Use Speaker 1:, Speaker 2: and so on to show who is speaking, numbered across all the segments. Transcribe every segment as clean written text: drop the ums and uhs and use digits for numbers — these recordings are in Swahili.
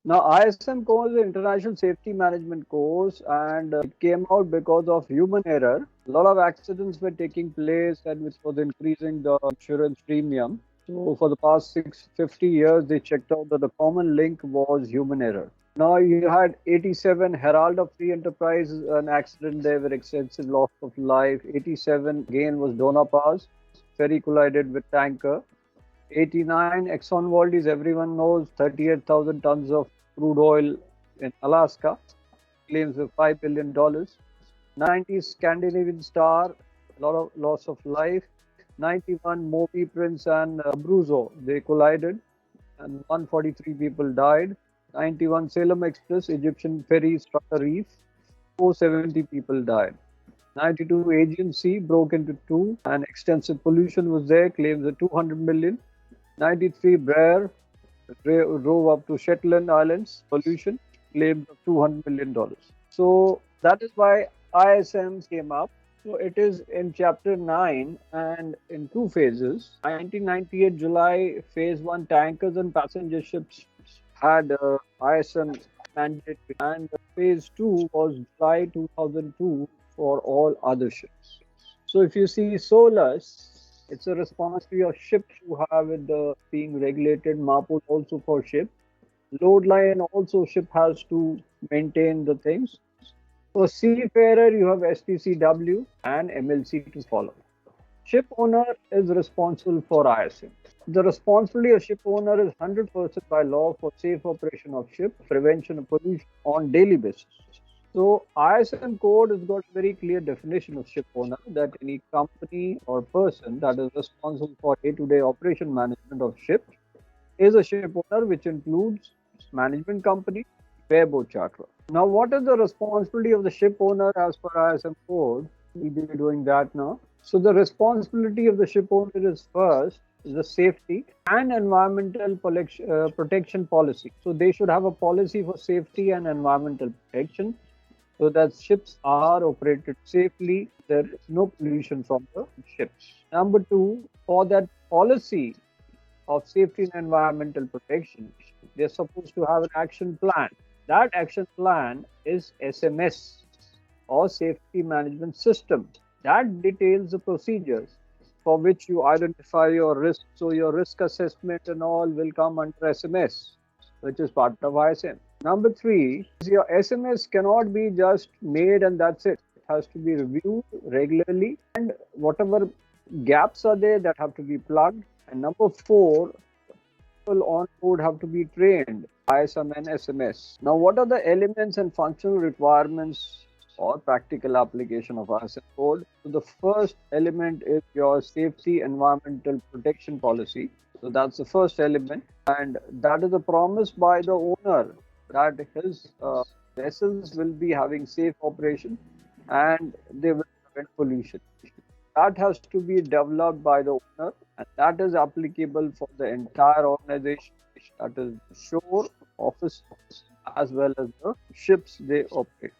Speaker 1: Now, ISM course is an international safety management course, and it came out because of human error. A lot of accidents were taking place, and which was increasing the insurance premium. So, for the past 650 years, they checked out that the common link was human error. Now, you had 87 Herald of Free Enterprise, an accident there with extensive loss of life. 87 again was Dona Pass, ferry collided with tanker. 89 Exxon Valdez, everyone knows, 38,000 tons of crude oil in Alaska, claims of $5 billion. 90 Scandinavian Star, a lot of loss of life. 91 Moby Prince and Abruzzo, they collided and 143 people died. 91 Salem Express, Egyptian ferry struck a reef, 470 people died. 92 Aegean Sea broke into two and extensive pollution was there, claims of 200 million. 93 Brer drove up to Shetland Islands, pollution, claims of $200 million. So that is why ISM came up. So it is in chapter 9 and in two phases. 1998 July, phase 1 tankers and passenger ships had ISM mandate, and phase 2 was July 2002 for all other ships. So if you see SOLAS, it's a responsibility of ships who have it being regulated. MAPO also for ship. Load line also ship has to maintain the things. For seafarer, you have STCW and MLC to follow. Ship owner is responsible for ISM. The responsibility of ship owner is 100% by law for safe operation of ship, prevention of pollution on daily basis. So ISM code has got a very clear definition of ship owner, that any company or person that is responsible for day-to-day operation management of ship is a ship owner, which includes management company, bareboat charterer. Now, what is the responsibility of the ship owner as per ISM code? We'll be doing that now. So the responsibility of the ship owner is first the safety and environmental protection policy. So they should have a policy for safety and environmental protection so that ships are operated safely. There is no pollution from the ships. Number two, for that policy of safety and environmental protection, they're supposed to have an action plan. That action plan is SMS or Safety Management System. That details the procedures for which you identify your risks. So your risk assessment and all will come under SMS, which is part of ISM. Number three is your SMS cannot be just made and that's it. It has to be reviewed regularly, and whatever gaps are there that have to be plugged. And number four, people on board have to be trained, ISM and SMS. Now, what are the elements and functional requirements or practical application of ISM code? So the first element is your safety environmental protection policy. So that's the first element, and that is a promise by the owner that his vessels will be having safe operation and they will prevent pollution. That has to be developed by the owner, and that is applicable for the entire organization, that is the shore, office, as well as the ships they operate.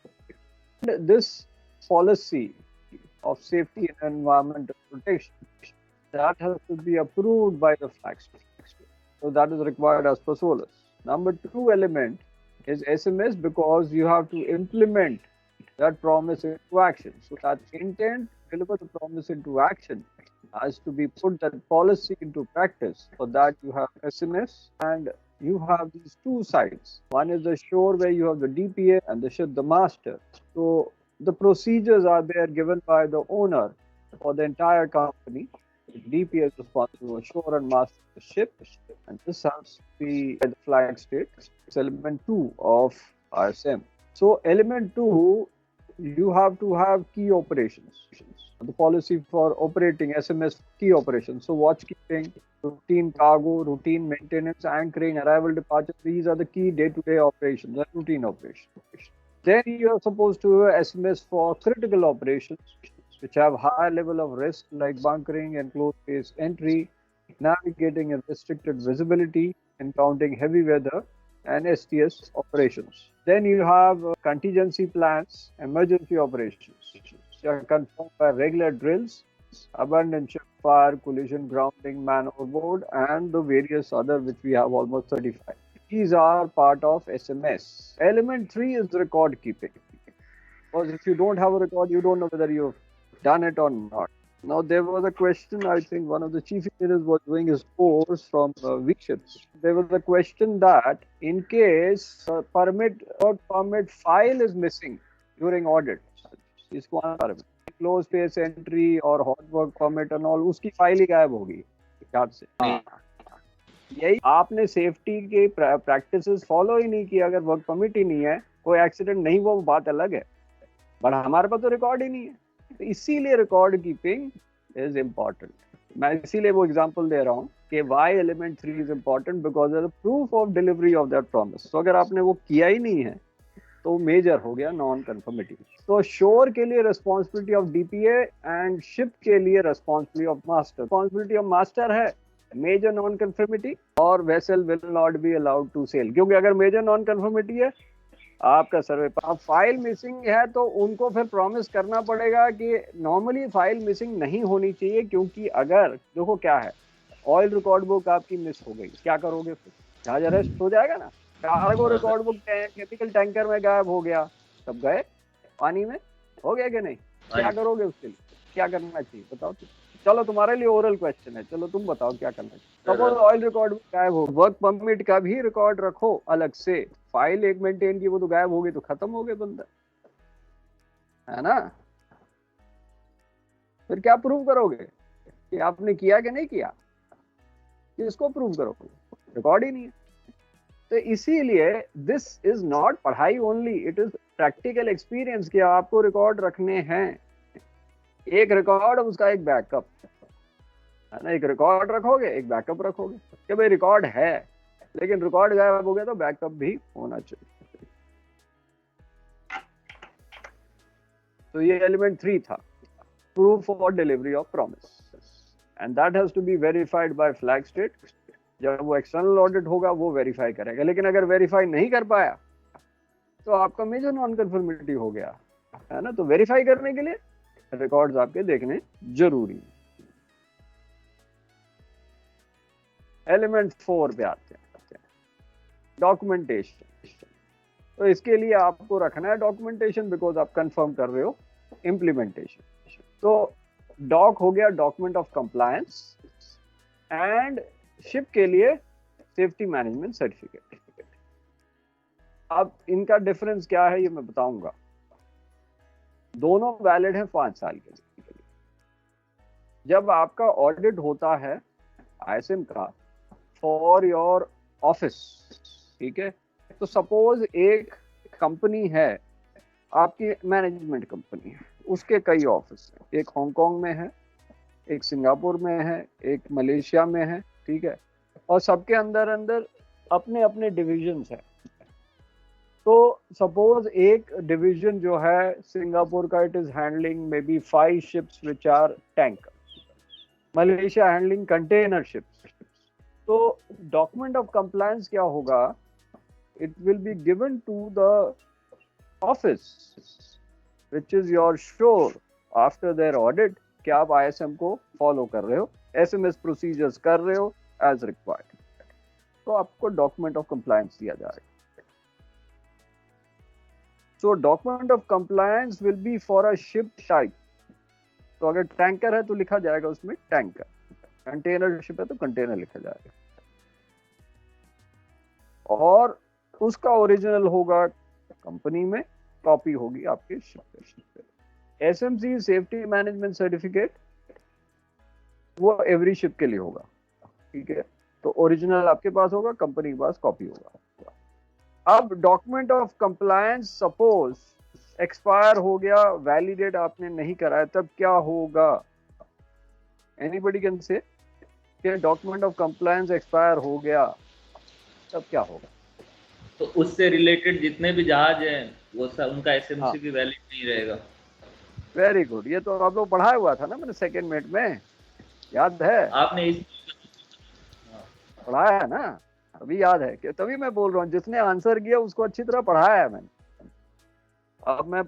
Speaker 1: And this policy of safety and environmental protection, that has to be approved by the flag state. So that is required as per SOLAS. Number two element is SMS, because you have to implement that promise into action. So that intent to deliver the promise into action has to be put that policy into practice. For that you have SMS, and you have these two sides. One is the shore where you have the DPA, and the ship the master. So the procedures are there given by the owner for the entire company. DPA is responsible for shore and master the ship, and this has to be by the flag state. It's element 2 of ISM. So element 2, you have to have key operations. The policy for operating SMS key operations. So watchkeeping, routine cargo, routine maintenance, anchoring, arrival, departure. These are the key day-to-day operations, the routine operations. Then you are supposed to have SMS for critical operations, which have higher level of risk, like bunkering and closed space entry, navigating in restricted visibility, encountering heavy weather, and STS operations. Then you have contingency plans, emergency operations, which are confirmed by regular drills, abandoned ship fire, collision, grounding, man overboard, and the various other, which we have almost 35. These are part of SMS. Element 3 is record keeping. Because if you don't have a record, you don't know whether you've done it or not. Now, there was a question, I think one of the chief engineers was doing his course from V-Ships. There was a question that in case work permit file is missing during audit, इसको permit, close space entry और hot work permit and all, उसकी फाइल ही गायब होगी याद से। यही आपने सेफ्टी के प्रैक्टिसेस फॉलो ही नहीं किया, अगर वर्क परमिट ही नहीं है, कोई एक्सीडेंट नहीं हुआ, वो बात अलग है, बट हमारे पास तो रिकॉर्ड ही नहीं है। तो इसीलिए रिकॉर्ड कीपिंग इज इम्पोर्टेंट। मैं इसीलिए वो एग्जांपल दे रहा हूँ कि why element 3 is important, because of the proof of delivery of that promise. तो अगर आपने वो किया ही नहीं है तो मेजर हो गया नॉन कंफर्मिटी। तो शोर के लिए responsibility of DPA and ship के लिए responsibility of master. Responsibility of master है मेजर नॉन कंफर्मिटी और vessel will not be allowed to sail, क्योंकि अगर मेजर नॉन कंफर्मिटी है आपका सर्वे फाइल मिसिंग है तो उनको फिर प्रॉमिस करना पड़ेगा कि नॉर्मली फाइल मिसिंग नहीं होनी चाहिए, क्योंकि अगर देखो क्या है, ऑयल रिकॉर्ड बुक आपकी मिस हो गई, क्या करोगे फिर? जहाज अरेस्ट हो जाएगा ना। Cargo record book chemical tanker में गायब हो गया, सब गए पानी में, हो गया कि नहीं? क्या करोगे उसके लिए? क्या करना चाहिए बताओ तुम? चलो तुम्हारे लिए ओरल क्वेश्चन है, चलो तुम बताओ क्या करना चाहिए। सपोज ऑयल रिकॉर्ड बुक गायब हो, वर्क परमिट का भी रिकॉर्ड रखो अलग से, फाइल एक मेंटेन की, वो तो गायब हो गई तो खत्म हो गए बंदा, है ना? फिर क्या प्रूव करोगे कि आपने किया कि नहीं किया? किसको प्रूव करोगे? रिकॉर्ड ही नहीं है। तो इसीलिए दिस इज नॉट पढ़ाई only, it is practical experience कि आपको रिकॉर्ड रखने हैं। एक रिकॉर्ड उसका एक बैकअप, है ना? एक रिकॉर्ड रखोगे, एक बैकअप रखोगे कि भाई रिकॉर्ड है, लेकिन रिकॉर्ड गायब हो गया तो बैकअप भी होना चाहिए। तो ये एलिमेंट 3 था, proof for delivery of promise, and that has to be verified by flag state. जब वो एक्सटर्नल ऑडिट होगा वो वेरीफाई करेगा, लेकिन अगर वेरीफाई नहीं कर पाया तो आपका मेजर नॉन कंफर्मिटी हो गया, है ना? तो वेरीफाई करने के लिए रिकॉर्ड्स आपके देखने जरूरी है। एलिमेंट 4 पे आते हैं, डॉक्यूमेंटेशन। तो इसके लिए आपको रखना है डॉक्यूमेंटेशन, बिकॉज आप कंफर्म कर रहे हो इम्प्लीमेंटेशन। तो डॉक हो गया document of compliance, and ship के लिए सेफ्टी मैनेजमेंट सर्टिफिकेट। अब इनका डिफरेंस क्या है ये मैं बताऊंगा। दोनों वैलिड है 5 साल के लिए। जब आपका ऑडिट होता है ISM का फॉर योर ऑफिस, ठीक है, तो सपोज एक कंपनी है आपकी, मैनेजमेंट कंपनी है, उसके कई ऑफिस हैं, एक हांगकांग में है, एक सिंगापुर में है, एक मलेशिया में है, ठीक है, और सबके अंदर अंदर अपने अपने डिविजन्स हैं। तो सपोज एक डिवीजन जो है सिंगापुर का, it is handling may be 5 ships which are tanker, Malaysia handling container ships. तो डॉक्यूमेंट ऑफ कंप्लायंस क्या होगा, it will be given to the office which is your sure after their audit कि आप ISM को फॉलो कर रहे हो, SMS प्रोसीजर्स कर रहे हो एज रिक्वायर्ड। तो आपको डॉक्यूमेंट ऑफ कंप्लायंस दिया जाएगा। So document of compliance will be for a ship type. तो अगर टैंकर है तो लिखा जाएगा उसमें टैंकर, कंटेनर शिप है तो कंटेनर लिखा जाएगा, और उसका ओरिजिनल होगा कंपनी में, कॉपी होगी आपके शिप पे। SMC सेफ्टी मैनेजमेंट सर्टिफिकेट वो एवरी शिप के लिए होगा, ठीक है, तो ओरिजिनल आपके पास होगा, कंपनी के पास कॉपी होगा। अब document of compliance suppose expire हो गया, वैलिडेट आपने नहीं कराया, तब क्या होगा? एनीबॉडी कैन से कि डॉक्यूमेंट ऑफ कंप्लायंस एक्सपायर हो गया, तब क्या होगा?
Speaker 2: तो उससे रिलेटेड जितने भी जहाज हैं वो सब, उनका SMC भी वैलिड नहीं रहेगा।
Speaker 1: वेरी गुड, ये तो आप लोग पढ़ाया हुआ था ना मैंने सेकेंड मिनट में, याद है? आपने इस पढ़ाया है ना, अभी याद है कि तभी मैं बोल रहा हूँ, जिसने आंसर किया उसको अच्छी तरह पढ़ाया है मैंने। अब मैं